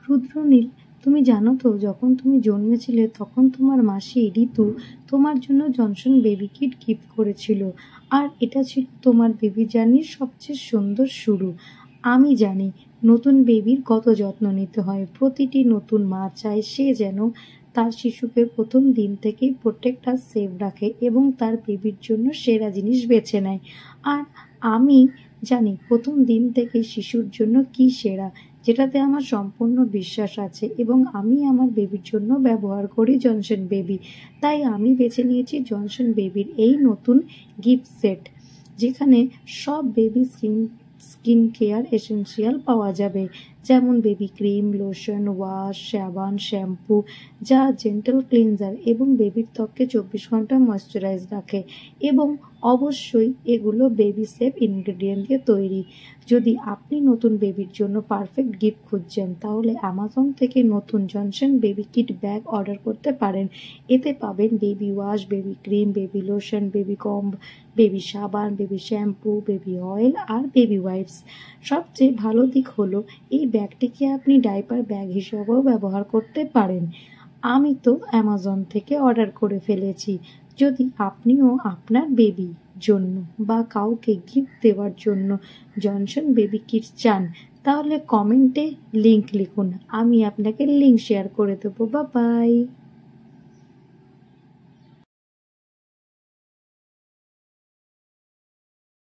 রুদ্রনীল, তুমি জানো তো, যখন তুমি জন্মেছিলে তখন তোমার মাসি ঋতু তোমার জন্য জনসন বেবি কিট গিফট করেছিল। আর এটা ছিল তোমার বেবি জার্নির সবচেয়ে সুন্দর শুরু। আমি জানি নতুন বেবির কত যত্ন নিতে হয়। প্রতিটি নতুন মা চায় সে যেন তার শিশুকে প্রথম দিন থেকেই প্রোটেক্ট আর সেভ রাখে এবং তার বেবির জন্য সেরা জিনিস বেছে নেয়। আর আমি জানি প্রথম দিন থেকে শিশুর জন্য কি সেরা, যেটাতে আমার সম্পূর্ণ বিশ্বাস আছে এবং আমি আমার বেবির জন্য ব্যবহার করি জনসন বেবি। তাই আমি বেছে নিয়েছি জনসন বেবির এই নতুন গিফট সেট, যেখানে সব বেবি স্কিন কেয়ার এসেনশিয়াল পাওয়া যাবে, যেমন বেবি ক্রিম, লোশন, ওয়াশ, সাবান, শ্যাম্পু, যা জেন্টাল ক্লিনজার এবং বেবির ত্বককে 24 ঘন্টা ময়শ্চারাইজ রাখে। এবং অবশ্যই এগুলো বেবি সেফ ইনগ্রেডিয়েন্ট দিয়ে তৈরি। যদি আপনি নতুন বেবির জন্য পারফেক্ট গিফট খুঁজছেন, তাহলে অ্যামাজন থেকে নতুন Johnson baby kit bag order করতে পারেন। এতে পাবেন baby wash, baby cream, baby lotion, baby comb, baby সাবান, বেবি শ্যাম্পু, বেবি অয়েল আর বেবি ওয়াইপস। সবচেয়ে ভালো দিক হলো এই ব্যাগটিকে আপনি ডাইপার ব্যাগ হিসাবেও ব্যবহার করতে পারেন। আমি তো অ্যামাজন থেকে অর্ডার করে ফেলেছি। যদি আপনিও আপনার বেবির জন্য বা কাউকে গিফট দেওয়ার জন্য জনসন বেবি কিট চান, তাহলে কমেন্টে লিংক লিখুন, আমি আপনাকে লিংক শেয়ার করে দেবো। বাই।